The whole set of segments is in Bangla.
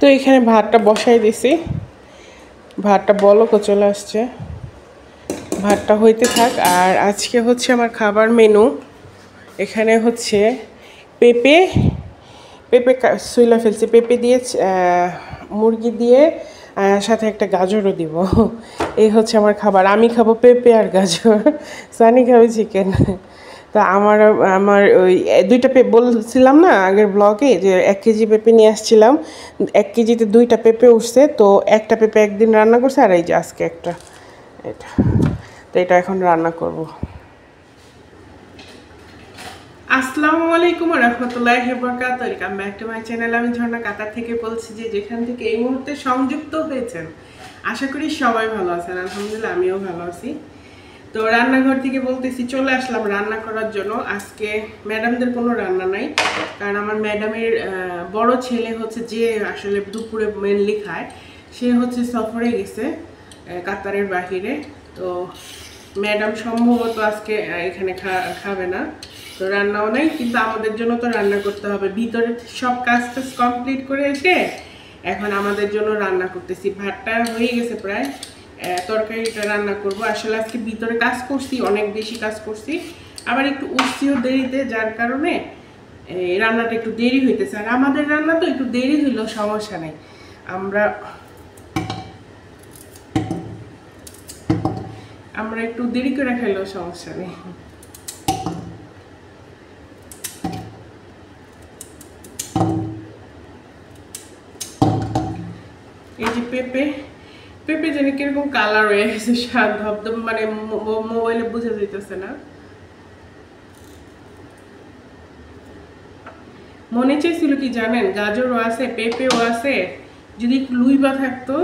তো এখানে ভাতটা বসাই দিছি, ভাতটা বলকও চলে আসছে, ভাতটা হইতে থাক। আর আজকে হচ্ছে আমার খাবার মেনু, এখানে হচ্ছে পেঁপে পেঁপে শুইলা ফেলছি, পেঁপে দিয়ে মুরগি দিয়ে সাথে একটা গাজরও দিব। এই হচ্ছে আমার খাবার। আমি খাবো পেঁপে আর গাজর, সানি খাবে চিকেন। তা আমার আমার ওই দুইটা পেঁপে বলছিলাম না আগের ব্লগে, যে 1 কেজি পেঁপে নিয়ে আসছিলাম, 1 কেজিতে 2টা পেঁপে উঠছে। তো একটা পেঁপে একদিন রান্না করছে, আর এই যে আজকে একটা, এটা। তো এটা এখন রান্না করব। আসসালামু আলাইকুম ওয়া রাহমাতুল্লাহি ওয়া বারাকাতুহু। Welcome back to my channel. আমি ঝর্ণা কাতার থেকে বলছি, যে যেখান থেকে এই মুহূর্তে সংযুক্ত হয়েছেন, আশা করি সবাই ভালো আছেন। আলহামদুলিল্লাহ আমিও ভালো আছি। তো রান্নাঘর থেকে বলতেছি, চলে আসলাম রান্না করার জন্য। আজকে ম্যাডামদের কোনো রান্না নাই, কারণ আমার ম্যাডামের বড় ছেলে হচ্ছে, যে আসলে দুপুরে মেনলি খায়, সে হচ্ছে সফরে গেছে কাতারের বাহিরে। তো ম্যাডাম সম্ভবত আজকে এখানে খাবে না, তো রান্নাও নাই। কিন্তু আমাদের জন্য তো রান্না করতে হবে। ভিতরে সব কাজ টাজ কমপ্লিট করে এসে এখন আমাদের জন্য রান্না করতেছি। ভাতটা হয়ে গেছে প্রায়, তরকারিটা রান্না করব। আসলে আজকে ভিতরে কাজ করছি, অনেক বেশি কাজ করছি, আবার একটু উঠছিও দেরিতে, যার কারণে রান্নাটা একটু দেরি হইতেছে। আর আমাদের রান্না তো একটু দেরি হইলেও সমস্যা নেই, আমরা একটু দেরি করে খাইলেও সমস্যা নেই। এই যে পেঁপে পেঁপে জানি কিরকম কালার হয়ে গেছে, স্বাদ ধবধব, মানে মোবাইলে বোঝা যাইতেছে না। মনে চাইছিল কি জানেন, গাজরও আছে, পেঁপেও আছে, যদি লুইবা থাকতো,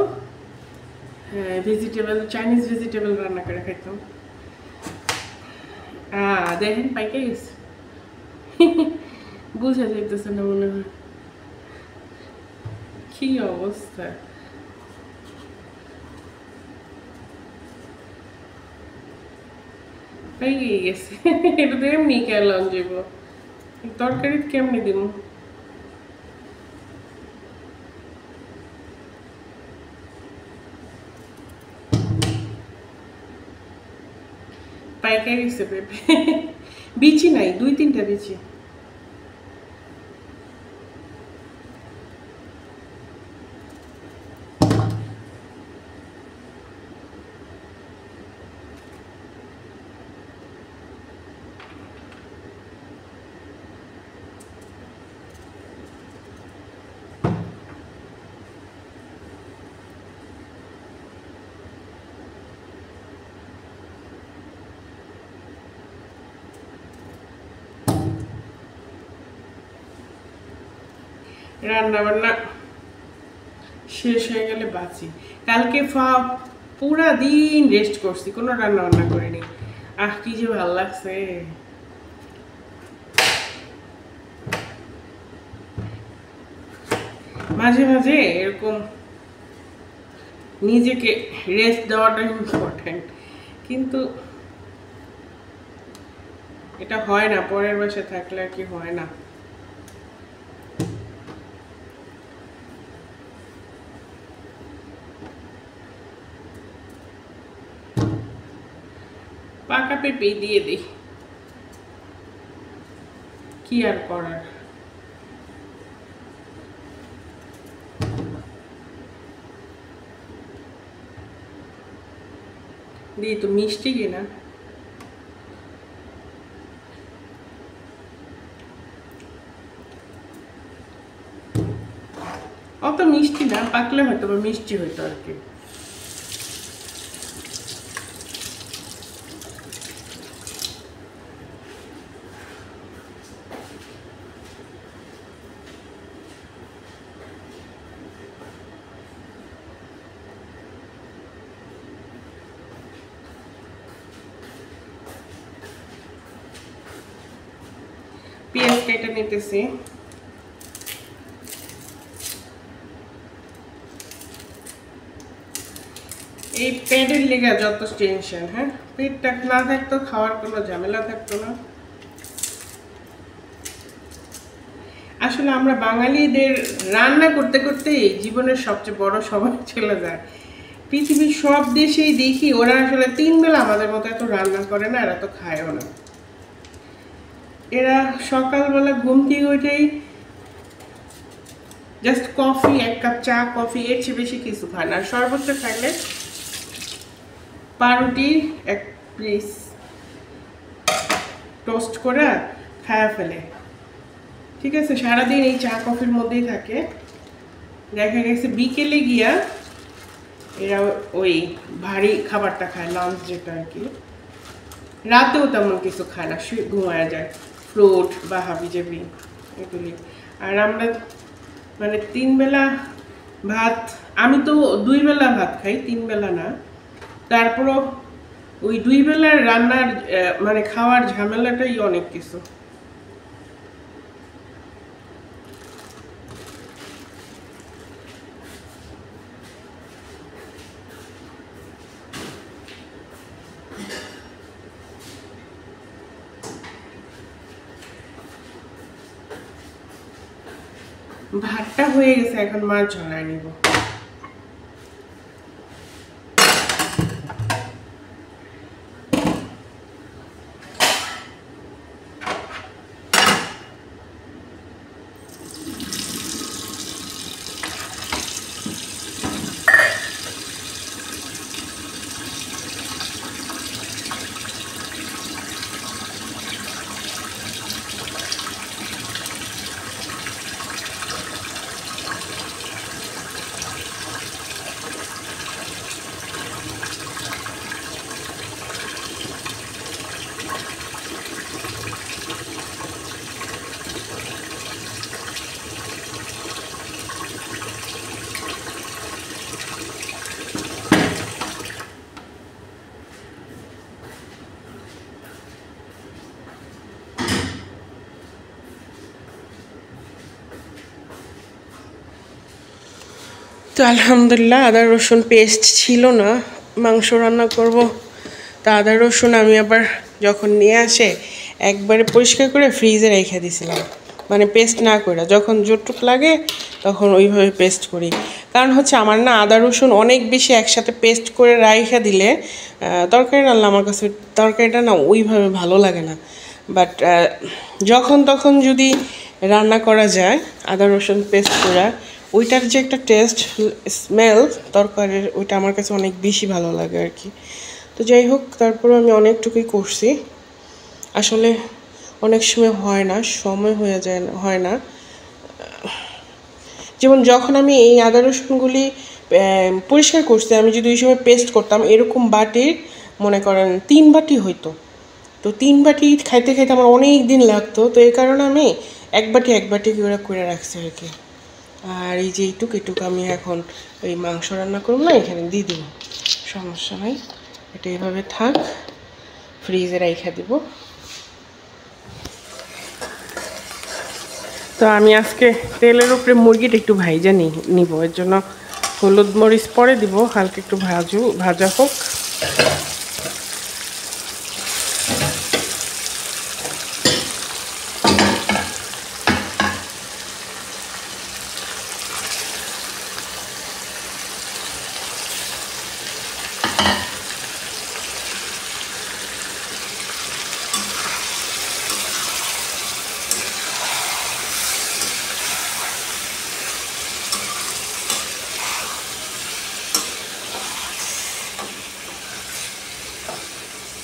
হ্যাঁ ভেজিটেবল, চাইনিজ ভেজিটেবল রান্না করে খাইতাম। দেখেন পাইকে গেছে, বোঝা যাইতেছে না মনে হয়। কি অবস্থা! পাইকে গেছে। এটা তো এমনি কেলাম যাব, তরকারি কেমনি দিব? পাইকে গেছে পেঁপে, বিচি নাই, 2-3টা বিচি। রান্না বান্না শেষ হয়ে গেলে বাঁচি। কালকে পুরা দিন রেস্ট করছি, কোনো রান্না বান্না করিনি। কি যে ভালো লাগছে! মাঝে মাঝে এরকম নিজেকে রেস্ট দেওয়াটা ইম্পর্টেন্ট, কিন্তু এটা হয় না, পরের বাসায় থাকলে আর কি হয় না। পাকা পেঁপে দিয়ে দিই, কি আর করার। দিই তো, মিষ্টি কিনা। অত মিষ্টি না, পাকলে হয়তো বা মিষ্টি হইতো আর কি। পেঁয়াজ কেটে নিতেছি। এই পেটের লেগে যত টেনশন, হ্যাঁ, পেটটা না থাকতো খাওয়ার কোনো ঝামেলা থাকতো না। আসলে আমরা বাঙালিদের রান্না করতে করতে জীবনের সবচেয়ে বড় সময় চলে যায়। পৃথিবীর সব দেশেই দেখি ওরা আসলে 3 বেলা আমাদের মতো এত রান্না করে না, এরা তো খায়ও না। এরা সকালবেলা ঘুম থেকে উঠেই জাস্ট কফি, 1 কাপ চা, কফি, এর চেয়ে বেশি কিছু খায় না। সর্বোচ্চ খাইলে পাউরুটি 1 পিস টোস্ট করে খায়া ফেলে। ঠিক আছে, সারাদিন এই চা কফির মধ্যেই থাকে। দেখা গেছে বিকেলে গিয়া এরা ওই ভারী খাবারটা খায়, লাঞ্চ যেটা আর কি। রাতেও তেমন কিছু খায় না, ঘুমায়া যায়, ফ্রুট বা হাবিজাবি এগুলি। আর আমরা মানে 3 বেলা ভাত, আমি তো 2 বেলা ভাত খাই, 3 বেলা না। তারপরও ওই 2 বেলার রান্নার মানে খাওয়ার ঝামেলাটাই অনেক কিছু। ভাতটা হয়ে গেছে, এখন মাছ ঝরায় নিব। তো আলহামদুলিল্লাহ আদা রসুন পেস্ট ছিল না, মাংস রান্না করব। তা আদা রসুন আমি আবার যখন নিয়ে আসে একবারে পরিষ্কার করে ফ্রিজে রেখে দিয়েছিলাম, মানে পেস্ট না করে, যখন যতটুক লাগে তখন ওইভাবে পেস্ট করি। কারণ হচ্ছে আমার না আদা রসুন অনেক বেশি একসাথে পেস্ট করে রাইখা দিলে তরকারি রান্না আমার কাছে তরকারিটা না ওইভাবে ভালো লাগে না। বাট যখন তখন যদি রান্না করা যায় আদা রসুন পেস্ট করা, ওইটার যে একটা টেস্ট স্মেল তরকারির, ওইটা আমার কাছে অনেক বেশি ভালো লাগে আর কি। তো যাই হোক, তারপরে আমি অনেকটুকুই করছি। আসলে অনেক সময় হয় না, সময় হয়ে যায় না, হয় না। যেমন যখন আমি এই আদা রসুনগুলি পরিষ্কার করছি, আমি যদি ওই সময় পেস্ট করতাম এরকম বাটির মনে করেন 3 বাটি হইতো। তো 3 বাটি খাইতে খাইতে আমার অনেক দিন লাগতো। তো এই কারণে আমি 1 বাটি 1 বাটি করে রাখছি আর কি। আর এই যে এইটুক আমি এখন ওই মাংস রান্না করবো না, এখানে দিয়ে দেবো, সমস্যা নাই। এটা এভাবে থাক, ফ্রিজে রেখে দেবো। তো আমি আজকে তেলের উপরে মুরগিটা একটু ভাইজা নিব, এর জন্য হলুদ মরিচ পরে দিব, হালকা একটু ভাজা হোক।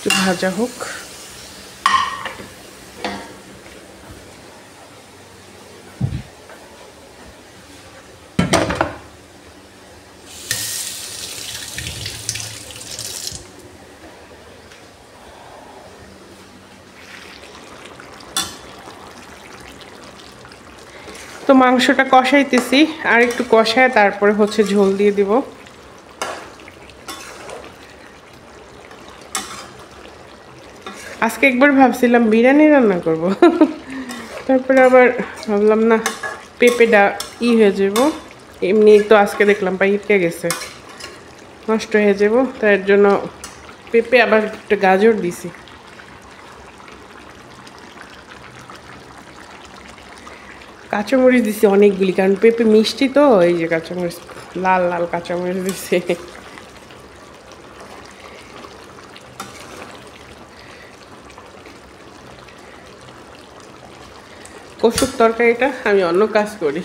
একটু ভাজা হোক। তো মাংসটা কষাইতেছি, আর একটু কষায় তারপরে হচ্ছে ঝোল দিয়ে দিব। আজকে একবার ভাবছিলাম বিরিয়ানি রান্না করব, তারপরে আবার ভাবলাম না, পেঁপেটা হয়ে যাব, এমনি তো আজকে দেখলাম পাইকে গেছে, নষ্ট হয়ে যাব, তার জন্য পেঁপে আবার একটা গাজর দিছি। কাঁচামরিচ দিছি অনেকগুলি, কারণ পেঁপে মিষ্টি তো, এই যে কাঁচামরিচ, লাল লাল কাঁচামরিচ দিছে। কচুর তরকারিটা আমি অন্য কাজ করি।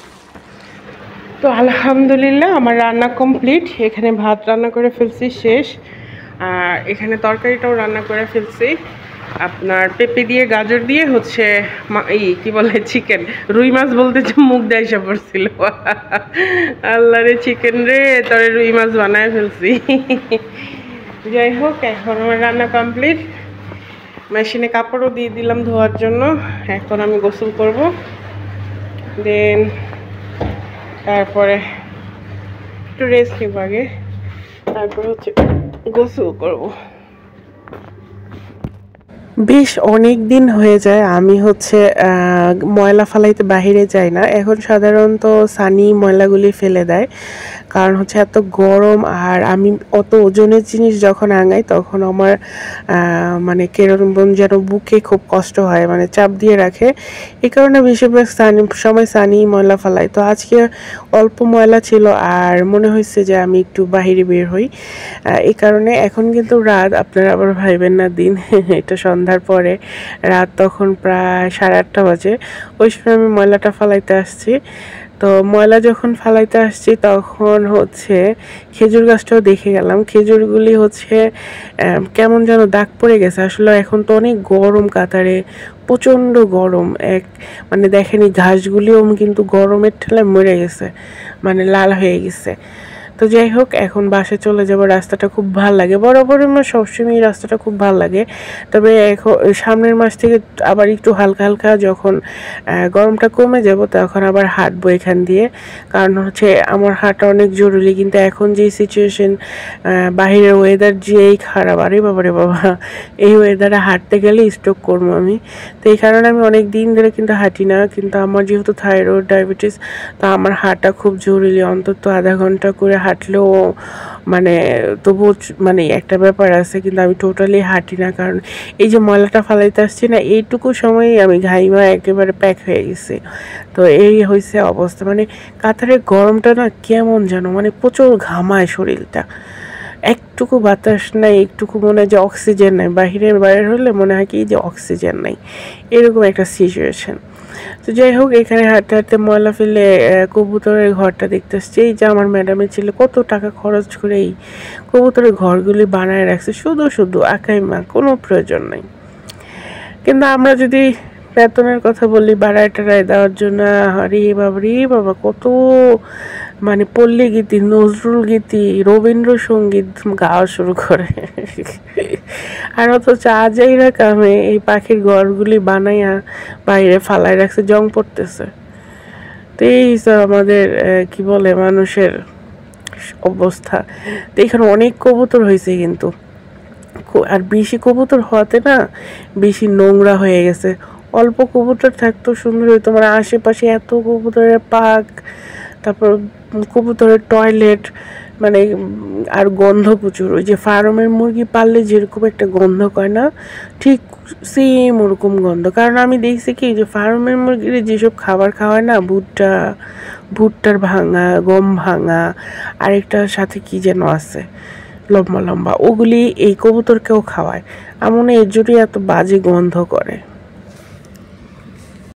তো আলহামদুলিল্লাহ আমার রান্না কমপ্লিট। এখানে ভাত রান্না করে ফেলছি, শেষ। আর এখানে তরকারিটাও রান্না করে ফেলছি, আপনার পেঁপে দিয়ে গাজর দিয়ে হচ্ছে এই কি বলে চিকেন, রুই মাছ বলতে যে মুখ দিয়ে এসে পড়ছিল। আল্লাহ রে, চিকেন রে, তবে রুই মাছ বানায় ফেলছি। যাই হোক, এখন আমার রান্না কমপ্লিট। মেশিনে কাপড়ও দিয়ে দিলাম ধোয়ার জন্য। এখন আমি গোসল করব, দেন তারপরে একটু রেস্ট নিব আগে, তারপরে হচ্ছে গোসল করব। বেশ অনেক দিন হয়ে যায় আমি হচ্ছে ময়লা ফালাইতে বাহিরে যাই না। এখন সাধারণত সানি ময়লাগুলি ফেলে দেয়, কারণ হচ্ছে এত গরম। আর আমি অত ওজনের জিনিস যখন আঙাই তখন আমার মানে কেরম যেন বুকে খুব কষ্ট হয়, মানে চাপ দিয়ে রাখে। এই কারণে বেশিরভাগ সময় সানি ময়লা ফালাই। তো আজকে অল্প ময়লা ছিল আর মনে হয়েছে যে আমি একটু বাহিরে বের হই। এই কারণে এখন কিন্তু রাত, আপনারা আবার ভাইবেন না দিন, এটা সন্ধ্যার পরে রাত, তখন প্রায় 8:30 বাজে। ওই সময় আমি ময়লাটা ফালাইতে আসছি। তো ময়লা যখন ফালাইতে আসছি তখন হচ্ছে খেজুর গাছটাও দেখে গেলাম। খেজুরগুলি হচ্ছে কেমন যেন দাগ পড়ে গেছে। আসলে এখন তো অনেক গরম, কাতারে প্রচণ্ড গরম। মানে দেখেনি ঘাসগুলিও কিন্তু গরমের ঠেলায় মরে গেছে, মানে লাল হয়ে গেছে। তো যাই হোক, এখন বাসায় চলে যাব। রাস্তাটা খুব ভালো লাগে, বরাবর আমার সবসময় রাস্তাটা খুব ভালো লাগে। তবে এখন সামনের মাস থেকে আবার একটু হালকা হালকা যখন গরমটা কমে যাব তখন আবার হাঁটবো এখান দিয়ে, কারণ হচ্ছে আমার হাঁটা অনেক জরুরি। কিন্তু এখন যে সিচুয়েশন, বাহিরের ওয়েদার যেই খারাপ, আরে বাবা রে বাবা, এই ওয়েদারে হাঁটতে গেলে স্ট্রোক করবো আমি। তো এই কারণে আমি অনেক দিন ধরে কিন্তু হাঁটি না। কিন্তু আমার যেহেতু থাইরয়েড, ডায়াবেটিস, তো আমার হাঁটা খুব জরুরি। অন্তত আধা ঘন্টা করে হাঁটলেও মানে তবুও মানে একটা ব্যাপার আছে। কিন্তু আমি টোটালি হাঁটি না, কারণ এই যে ময়লাটা ফালাইতে আসছি না, এইটুকু সময়ই আমি ঘাইমা একেবারে প্যাক হয়ে গেছে। তো এই হয়েছে অবস্থা, মানে কাতারের গরমটা না কেমন যেন, মানে প্রচুর ঘামায় শরীরটা। একটুকু বাতাস নাই, একটুকু মনে হয় যে অক্সিজেন নাই। বাইরে হলে মনে হয় কি যে অক্সিজেন নাই, এরকম একটা সিচুয়েশন। তো যাই হোক, এখানে হাঁটতে হাঁটতে ময়লা ফেলে কবুতরের ঘরটা দেখতে আসছি। এই যে আমার ম্যাডামের ছেলে কত টাকা খরচ করে এই কবুতরের ঘরগুলি বানায় রাখছে, শুধু শুধু আকাইমা, কোনো প্রয়োজন নাই। কিন্তু আমরা যদি বেতনের কথা বলি বাড়ায় টাড়ায় দেওয়ার জন্য, আরে বাবা কত মানে পল্লী গীতি, নজরুল গীতি, রবীন্দ্রসঙ্গীত গাওয়া শুরু করে। আর অথচ আজাইরা কামে এই পাখির ঘরগুলি বানাইয়া বাইরে ফালাই রাখছে, জং পড়তেছে। তো এই আমাদের কি বলে মানুষের অবস্থা। তো এখানে অনেক কবুতর হয়েছে কিন্তু, আর বেশি কবুতর হওয়াতে না বেশি নোংরা হয়ে গেছে। অল্প কবুতর থাকতো সুন্দর হইতো, মানে আশেপাশে এত কবুতরের পাক, তারপর কবুতরের টয়লেট, মানে আর গন্ধ প্রচুর। ওই যে ফার্মের মুরগি পাললে যেরকম একটা গন্ধ কয় না, ঠিক সেম ওরকম গন্ধ। কারণ আমি দেখছি কি যে ফার্মের মুরগির যেসব খাবার খাওয়ায় না, ভুট্টার ভাঙা, গম ভাঙা, আরেকটার সাথে কি যেন আছে লম্বা লম্বা, ওগুলি এই কবুতরকেও খাওয়ায়। এমন এর জন্যই এত বাজে গন্ধ করে।